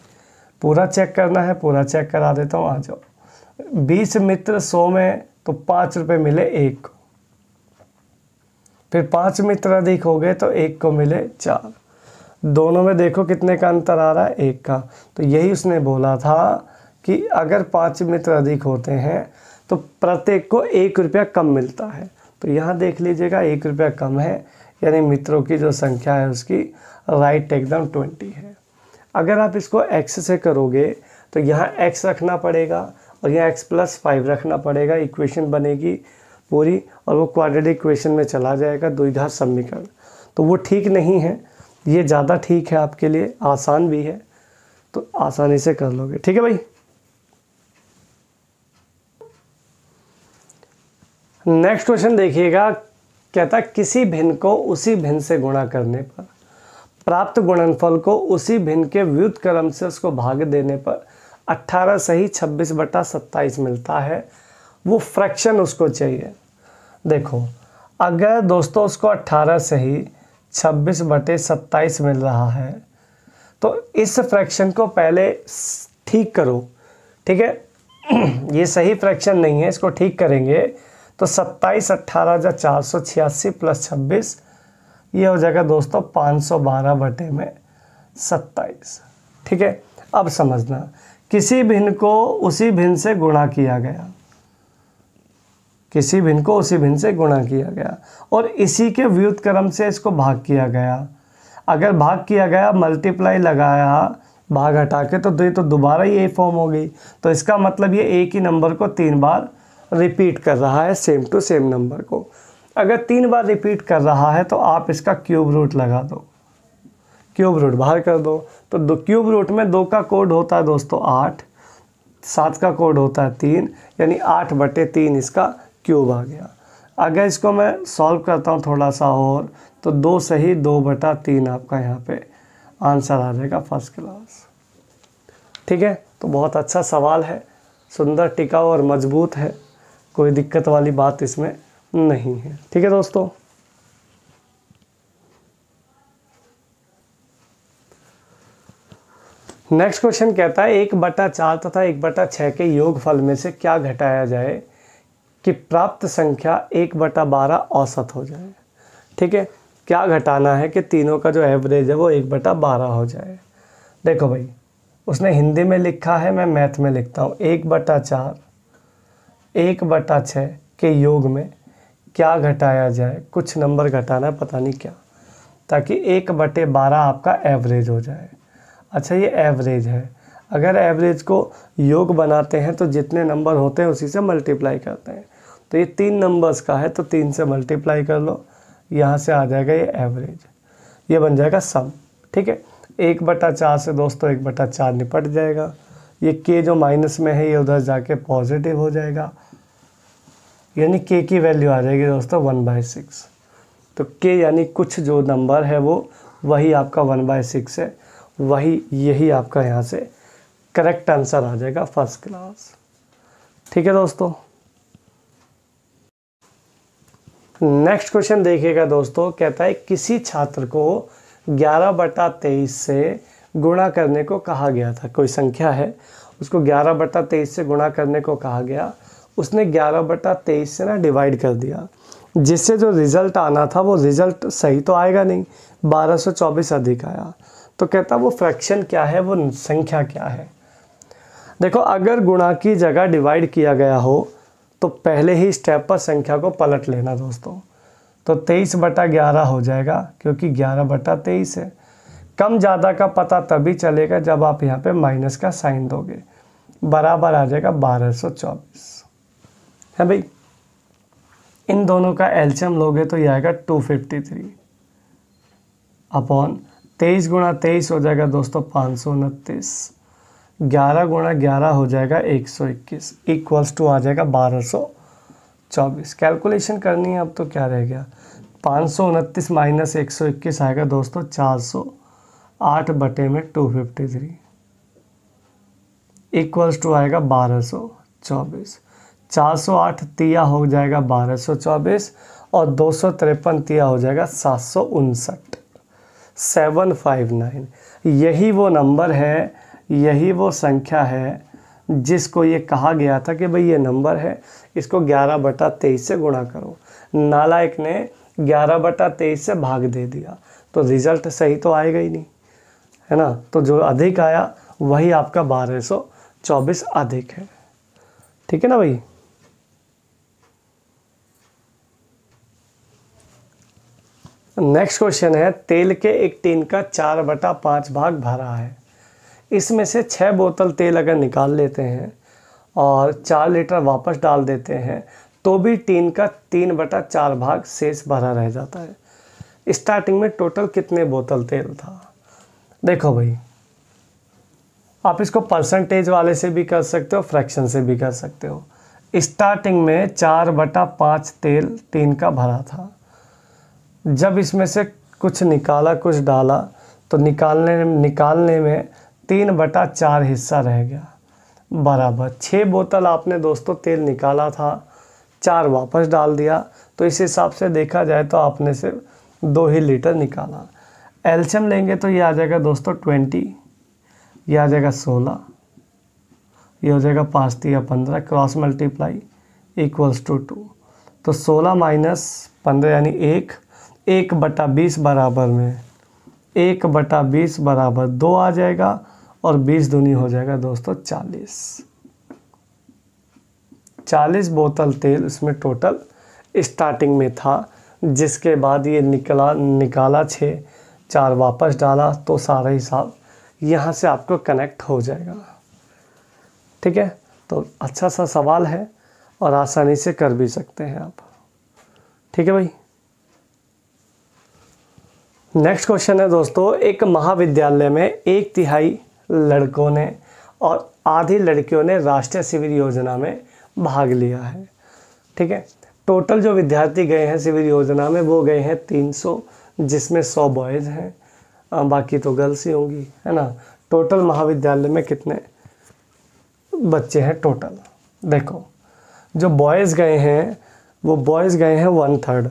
पूरा चेक करना है, पूरा चेक करा देता हूँ, आ जाओ। 20 मित्र 100 में तो 5 रुपये मिले 1 को, फिर 5 मित्र अधिक हो गए तो 1 को मिले 4। दोनों में देखो कितने का अंतर आ रहा है, 1 का। तो यही उसने बोला था कि अगर 5 मित्र अधिक होते हैं तो प्रत्येक को 1 रुपया कम मिलता है। तो यहाँ देख लीजिएगा 1 रुपया कम है, यानी मित्रों की जो संख्या है उसकी राइट एकदम 20 है। अगर आप इसको x से करोगे तो यहाँ x रखना पड़ेगा और यहाँ x+5 रखना पड़ेगा, इक्वेशन बनेगी पूरी और वो क्वाड्रेटिक इक्वेशन में चला जाएगा, द्विघात समीकरण। तो वो ठीक नहीं है, ये ज़्यादा ठीक है आपके लिए, आसान भी है, तो आसानी से कर लोगे। ठीक है भाई, नेक्स्ट क्वेश्चन देखिएगा। कहता किसी भिन्न को उसी भिन्न से गुणा करने पर प्राप्त गुणनफल को उसी भिन्न के व्युत्क्रम से उसको भाग देने पर 18 सही 26/27 मिलता है। वो फ्रैक्शन उसको चाहिए। देखो अगर दोस्तों उसको 18 सही 26/27 मिल रहा है तो इस फ्रैक्शन को पहले ठीक करो। ठीक है, ये सही फ्रैक्शन नहीं है, इसको ठीक करेंगे तो 27 18 जा 486 + 26 ये हो जाएगा दोस्तों 512/27। ठीक है, अब समझना, किसी भिन्न को उसी भिन्न से गुणा किया गया, किसी भिन्न को उसी भिन्न से गुणा किया गया और इसी के व्युत्क्रम से इसको भाग किया गया। अगर भाग किया गया, मल्टीप्लाई लगाया, भाग हटा के, तो ये तो दोबारा ये फॉर्म हो गई। तो इसका मतलब ये एक ही नंबर को 3 बार रिपीट कर रहा है, सेम टू सेम नंबर को। अगर 3 बार रिपीट कर रहा है तो आप इसका क्यूब रूट लगा दो, क्यूब रूट बाहर कर दो। तो क्यूब रूट में 2 का कोड होता है दोस्तों 8, 7 का कोड होता है 3, यानी 8/3 इसका क्यूब आ गया। अगर इसको मैं सॉल्व करता हूँ थोड़ा सा और, तो 2 सही 2/3 आपका यहाँ पे आंसर आ जाएगा फर्स्ट क्लास। ठीक है, तो बहुत अच्छा सवाल है, सुंदर, टिकाऊ और मजबूत है, कोई दिक्कत वाली बात इसमें नहीं है। ठीक है दोस्तों, नेक्स्ट क्वेश्चन कहता है 1/4 तथा 1/6 के योगफल में से क्या घटाया जाए कि प्राप्त संख्या 1/12 औसत हो जाए। ठीक है, क्या घटाना है कि तीनों का जो एवरेज है वो 1/12 हो जाए। देखो भाई, उसने हिंदी में लिखा है, मैं मैथ में लिखता हूँ। 1/4 1/6 के योग में क्या घटाया जाए, कुछ नंबर घटाना है, पता नहीं क्या, ताकि 1/12 आपका एवरेज हो जाए। अच्छा, ये एवरेज है, अगर एवरेज को योग बनाते हैं तो जितने नंबर होते हैं उसी से मल्टीप्लाई करते हैं। तो ये 3 नंबर्स का है, तो 3 से मल्टीप्लाई कर लो, यहाँ से आ जाएगा ये एवरेज, ये बन जाएगा सम। ठीक है, 1/4 से दोस्तों 1/4 निपट जाएगा, ये के जो माइनस में है ये उधर जाके पॉजिटिव हो जाएगा, यानी के की वैल्यू आ जाएगी दोस्तों 1/6। तो के यानी कुछ जो नंबर है वो वही आपका 1/6 है, वही यही आपका यहाँ से करेक्ट आंसर आ जाएगा फर्स्ट क्लास। ठीक है दोस्तों, नेक्स्ट क्वेश्चन देखिएगा दोस्तों, कहता है किसी छात्र को 11/23 से गुणा करने को कहा गया था। कोई संख्या है, उसको 11/23 से गुणा करने को कहा गया, उसने 11/23 से ना डिवाइड कर दिया, जिससे जो रिज़ल्ट आना था वो रिज़ल्ट सही तो आएगा नहीं, 1224 अधिक आया। तो कहता वो फ्रैक्शन क्या है, वो संख्या क्या है। देखो, अगर गुणा की जगह डिवाइड किया गया हो तो पहले ही स्टेप पर संख्या को पलट लेना दोस्तों। तो 23/11 हो जाएगा, क्योंकि 11/23 है। कम ज़्यादा का पता तभी चलेगा जब आप यहाँ पे माइनस का साइन दोगे, बराबर आ जाएगा 1224 है भाई। इन दोनों का एलसीएम लोगे तो ये आएगा 253 अपॉन 23 × 23 हो जाएगा दोस्तों 529, 11 × 11 हो जाएगा 121, इक्वल्स टू आ जाएगा 1224। कैलकुलेशन करनी है अब, तो क्या रह गया, 529 माइनस 121 आएगा दोस्तों 408/253, इक्वल्स टू आएगा 1224। 408 तिया हो जाएगा 1224 और 253 तिया हो जाएगा 759, 759। यही वो नंबर है, यही वो संख्या है जिसको ये कहा गया था कि भाई ये नंबर है, इसको 11/23 से गुणा करो। नालायक ने 11/23 से भाग दे दिया, तो रिज़ल्ट सही तो आएगा ही नहीं, है ना। तो जो अधिक आया वही आपका 1224 अधिक है। ठीक है ना भाई। नेक्स्ट क्वेश्चन है, तेल के एक टीन का 4/5 भाग भरा है, इसमें से 6 बोतल तेल अगर निकाल लेते हैं और 4 लीटर वापस डाल देते हैं तो भी टीन का 3/4 भाग शेष भरा रह जाता है। स्टार्टिंग में टोटल कितने बोतल तेल था। देखो भाई, आप इसको परसेंटेज वाले से भी कर सकते हो, फ्रैक्शन से भी कर सकते हो। स्टार्टिंग में 4/5 तेल टीन का भरा था, जब इसमें से कुछ निकाला कुछ डाला तो निकालने में 3/4 हिस्सा रह गया, बराबर 6 बोतल आपने दोस्तों तेल निकाला था, 4 वापस डाल दिया, तो इस हिसाब से देखा जाए तो आपने सिर्फ 2 ही लीटर निकाला। एलसीएम लेंगे तो ये आ जाएगा दोस्तों 20, ये आ जाएगा 16, ये हो जाएगा 5 × 15, क्रॉस मल्टीप्लाई इक्वल्स टू 2। तो 16 - 15 यानी 1/20 बराबर में 1/20 बराबर 2 आ जाएगा और 20 दूनी हो जाएगा दोस्तों 40 बोतल तेल उसमें टोटल स्टार्टिंग में था, जिसके बाद ये निकाला 6, 4 वापस डाला, तो सारा हिसाब यहाँ से आपको कनेक्ट हो जाएगा। ठीक है, तो अच्छा सा सवाल है और आसानी से कर भी सकते हैं आप। ठीक है भाई। नेक्स्ट क्वेश्चन है दोस्तों, एक महाविद्यालय में 1/3 लड़कों ने और आधी लड़कियों ने राष्ट्रीय शिविर योजना में भाग लिया है। ठीक है, टोटल जो विद्यार्थी गए हैं शिविर योजना में वो गए हैं 300, जिसमें 100 बॉयज़ हैं, बाकी तो गर्ल्स ही होंगी, है ना। टोटल महाविद्यालय में कितने बच्चे हैं टोटल? देखो जो बॉयज़ गए हैं वो बॉयज़ गए हैं 1/3,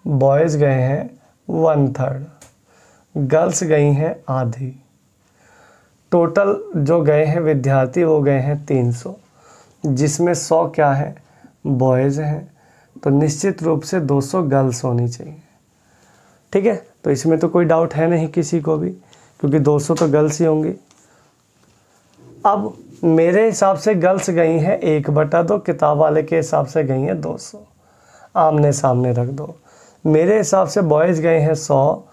बॉयज़ गए हैं 1/3, गर्ल्स गई हैं आधी। टोटल जो गए हैं विद्यार्थी वो गए हैं 300, जिसमें 100 क्या है बॉयज़ हैं, तो निश्चित रूप से 200 गर्ल्स होनी चाहिए। ठीक है, तो इसमें तो कोई डाउट है नहीं किसी को भी, क्योंकि 200 तो गर्ल्स ही होंगी। अब मेरे हिसाब से गर्ल्स गई हैं 1/2, किताब वाले के हिसाब से गई हैं 200, आमने सामने रख दो। मेरे हिसाब से बॉयज़ गए हैं 100,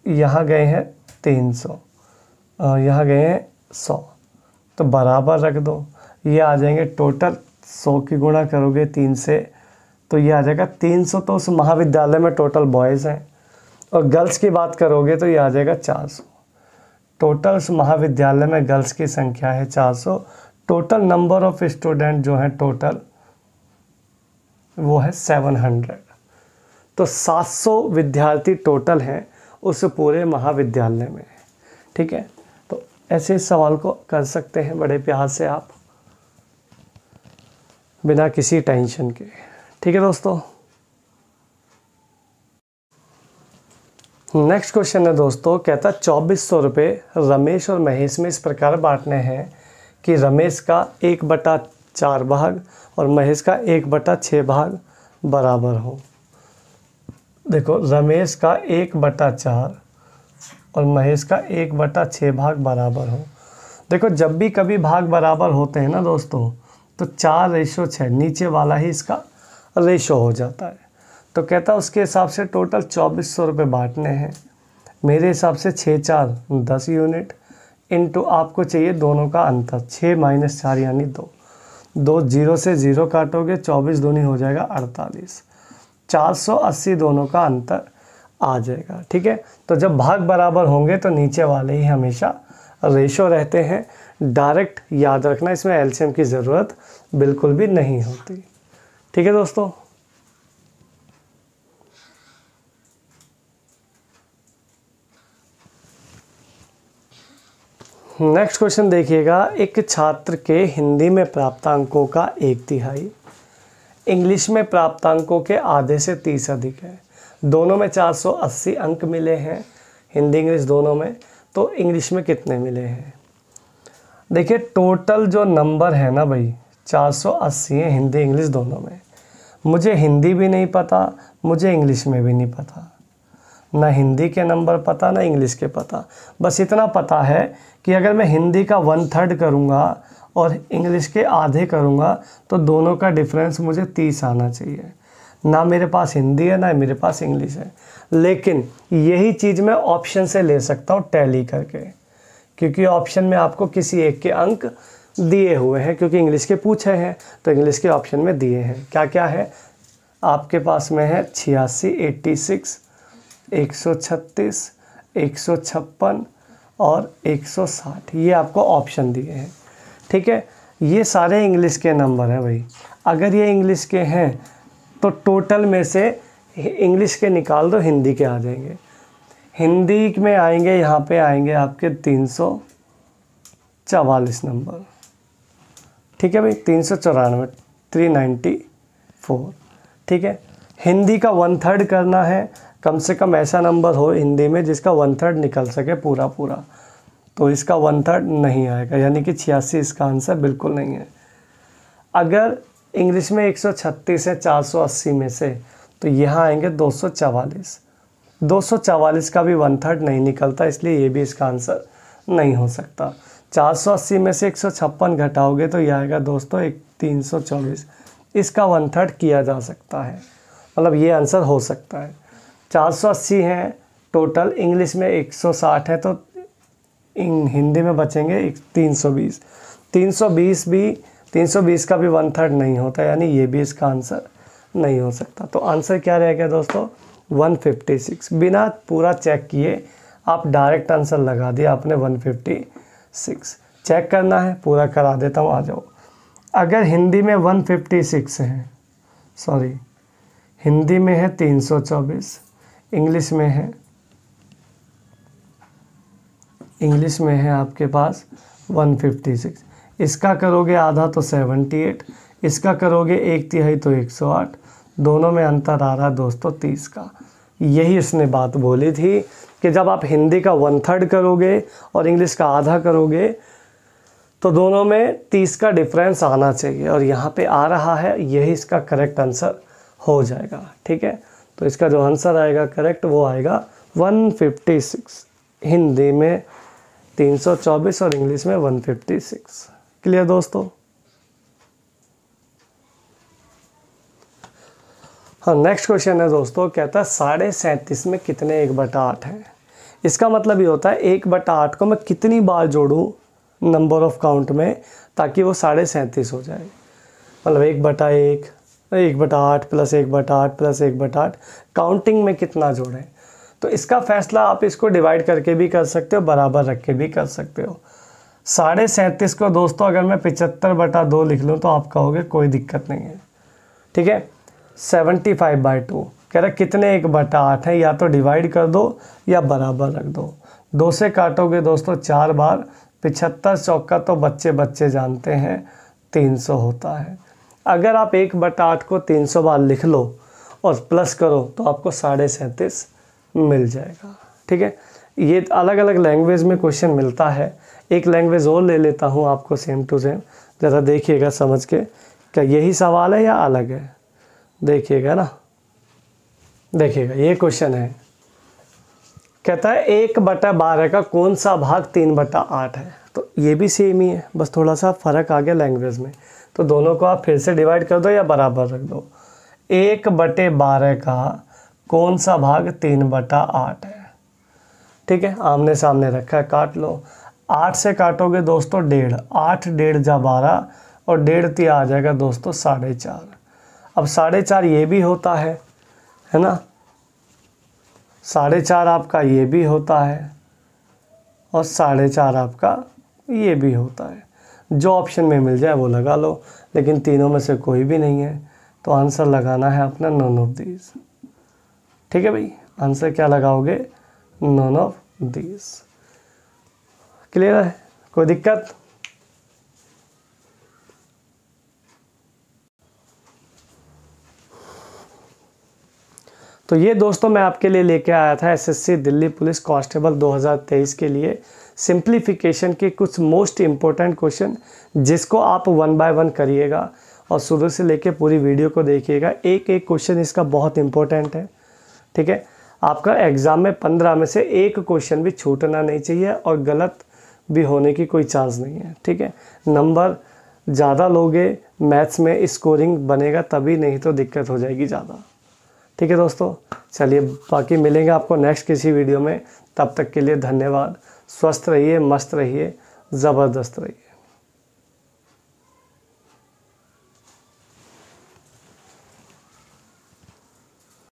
यहाँ गए हैं 300, यहाँ गए हैं 100, तो बराबर रख दो। ये आ जाएंगे टोटल 100 की गुणा करोगे 3 से तो ये आ जाएगा 300, तो उस महाविद्यालय में टोटल बॉयज़ हैं। और गर्ल्स की बात करोगे तो ये आ जाएगा 400। टोटल उस महाविद्यालय में गर्ल्स की संख्या है 400। टोटल नंबर ऑफ स्टूडेंट जो है टोटल वो है 700। तो 700 विद्यार्थी टोटल हैं उस पूरे महाविद्यालय में। ठीक है, तो ऐसे इस सवाल को कर सकते हैं बड़े प्यार से आप, बिना किसी टेंशन के। ठीक है दोस्तों, नेक्स्ट क्वेश्चन है दोस्तों, कहता 2400 रुपये रमेश और महेश में इस प्रकार बांटने हैं कि रमेश का 1/4 भाग और महेश का 1/6 भाग बराबर हो। देखो रमेश का 1/4 और महेश का 1/6 भाग बराबर हो। देखो जब भी कभी भाग बराबर होते हैं ना दोस्तों, तो 4:6 नीचे वाला ही इसका रेशो हो जाता है। तो कहता उसके हिसाब से टोटल 2400 रुपये बांटने हैं। मेरे हिसाब से 6×4 10 यूनिट इनटू आपको चाहिए दोनों का अंतर, 6 - 4 यानी 2। 2 0 से 0 काटोगे, 24 दूनी हो जाएगा 48। 480 दोनों का अंतर आ जाएगा। ठीक है, तो जब भाग बराबर होंगे तो नीचे वाले ही हमेशा रेशो रहते हैं। डायरेक्ट याद रखना, इसमें एलसीएम की ज़रूरत बिल्कुल भी नहीं होती। ठीक है दोस्तों, नेक्स्ट क्वेश्चन देखिएगा। एक छात्र के हिंदी में प्राप्त अंकों का 1/3 इंग्लिश में प्राप्त अंकों के आधे से 30 अधिक है। दोनों में 480 अंक मिले हैं, हिंदी इंग्लिश दोनों में। तो इंग्लिश में कितने मिले हैं? देखिए टोटल जो नंबर है ना भाई 480 है हिंदी इंग्लिश दोनों में। मुझे हिंदी भी नहीं पता, मुझे इंग्लिश में भी नहीं पता, ना हिंदी के नंबर पता ना इंग्लिश के पता। बस इतना पता है कि अगर मैं हिंदी का 1/3 करूँगा और इंग्लिश के आधे करूँगा तो दोनों का डिफरेंस मुझे 30 आना चाहिए। ना मेरे पास हिंदी है ना मेरे पास इंग्लिश है, लेकिन यही चीज़ मैं ऑप्शन से ले सकता हूँ टैली करके, क्योंकि ऑप्शन में आपको किसी एक के अंक दिए हुए हैं, क्योंकि इंग्लिश के पूछे हैं तो इंग्लिश के ऑप्शन में दिए हैं। क्या क्या है आपके पास में है? 86, 86, 136, 156 और 160, ये आपको ऑप्शन दिए हैं। ठीक है, ये सारे इंग्लिश के नंबर हैं भाई। अगर ये इंग्लिश के हैं तो टोटल में से इंग्लिश के निकाल दो, हिंदी के आ जाएंगे। हिंदी में आएंगे, यहाँ पे आएंगे आपके 344 नंबर। ठीक है भाई, 394, 394। ठीक है, हिंदी का 1/3 करना है, कम से कम ऐसा नंबर हो हिंदी में जिसका 1/3 निकल सके पूरा पूरा, तो इसका 1/3 नहीं आएगा, यानी कि 86 इसका आंसर बिल्कुल नहीं है। अगर इंग्लिश में 136 है 480 में से, तो यहाँ आएंगे 244। 244 का भी 1/3 नहीं निकलता, इसलिए ये भी इसका आंसर नहीं हो सकता। 480 में से 156 घटाओगे तो ये आएगा दोस्तों 324। इसका 1/3 किया जा सकता है, मतलब ये आंसर हो सकता है। 480 हैं टोटल, इंग्लिश में 160 है, तो हिंदी में बचेंगे 320। 320 का भी 1/3 नहीं होता, यानी ये भी इसका आंसर नहीं हो सकता। तो आंसर क्या रहेगा दोस्तों? 156। बिना पूरा चेक किए आप डायरेक्ट आंसर लगा दिया आपने 156। चेक करना है, पूरा करा देता हूँ, आ जाओ। अगर हिंदी में 156 है, सॉरी हिंदी में है 324, इंग्लिश में है आपके पास 156। इसका करोगे आधा तो 78, इसका करोगे 1/3 तो 108, दोनों में अंतर आ रहा है दोस्तों 30 का। यही उसने बात बोली थी कि जब आप हिंदी का 1/3 करोगे और इंग्लिश का आधा करोगे तो दोनों में 30 का डिफरेंस आना चाहिए, और यहाँ पे आ रहा है, यही इसका करेक्ट आंसर हो जाएगा। ठीक है, तो इसका जो आंसर आएगा करेक्ट वो आएगा 156, हिंदी में 324 और इंग्लिश में 156। क्लियर दोस्तों? हाँ, नेक्स्ट क्वेश्चन है दोस्तों, कहता है 37.5 में कितने 1/8 हैं। इसका मतलब ये होता है 1/8 को मैं कितनी बार जोड़ूं नंबर ऑफ काउंट में ताकि वो 37.5 हो जाए। मतलब 1/1, 1/8 प्लस 1/8 प्लस 1/8 काउंटिंग में कितना जोड़ें। तो इसका फैसला आप इसको डिवाइड करके भी कर सकते हो, बराबर रख के भी कर सकते हो। 37.5 को दोस्तों अगर मैं 75/2 लिख लूँ तो आप कहोगे कोई दिक्कत नहीं है। ठीक है, 75/2 कह रहा कितने 1/8 है, या तो डिवाइड कर दो या बराबर रख दो। 2 से काटोगे दोस्तों 4 बार, 75 चौका तो बच्चे जानते हैं 300 होता है। अगर आप 1/8 को 300 बार लिख लो और प्लस करो तो आपको 37.5 मिल जाएगा। ठीक है, ये अलग अलग लैंग्वेज में क्वेश्चन मिलता है। एक लैंग्वेज और ले लेता हूँ आपको सेम टू सेम, ज़रा देखिएगा समझ के, क्या यही सवाल है या अलग है। देखिएगा ना, देखिएगा ये क्वेश्चन है, कहता है 1/12 का कौन सा भाग 3/8 है। तो ये भी सेम ही है, बस थोड़ा सा फ़र्क आ गया लैंग्वेज में। तो दोनों को आप फिर से डिवाइड कर दो या बराबर रख दो। 1/12 का कौन सा भाग 3/8 है। ठीक है, आमने सामने रखा है, काट लो। 8 से काटोगे दोस्तों 1.5, 8 1.5 जा 12 और 1.5 आ जाएगा दोस्तों 4.5। अब 4.5 ये भी होता है ना, 4.5 आपका ये भी होता है और 4.5 आपका ये भी होता है। जो ऑप्शन में मिल जाए वो लगा लो, लेकिन तीनों में से कोई भी नहीं है तो आंसर लगाना है अपना नॉन ऑफ दीज। ठीक है भाई, आंसर क्या लगाओगे, नॉन ऑफ दीज। क्लियर है, कोई दिक्कत? तो ये दोस्तों मैं आपके लिए लेके आया था एसएससी दिल्ली पुलिस कांस्टेबल 2023 के लिए सिंप्लीफिकेशन के कुछ मोस्ट इम्पोर्टेंट क्वेश्चन, जिसको आप 1 बाय 1 करिएगा और शुरू से लेके पूरी वीडियो को देखिएगा। एक एक क्वेश्चन इसका बहुत इंपॉर्टेंट है। ठीक है, आपका एग्ज़ाम में 15 में से एक क्वेश्चन भी छूटना नहीं चाहिए और गलत भी होने की कोई चांस नहीं है। ठीक है, नंबर ज़्यादा लोगे मैथ्स में स्कोरिंग बनेगा तभी, नहीं तो दिक्कत हो जाएगी ज़्यादा। ठीक है दोस्तों, चलिए बाकी मिलेंगे आपको नेक्स्ट किसी वीडियो में। तब तक के लिए धन्यवाद। स्वस्थ रहिए, मस्त रहिए, ज़बरदस्त रहिए।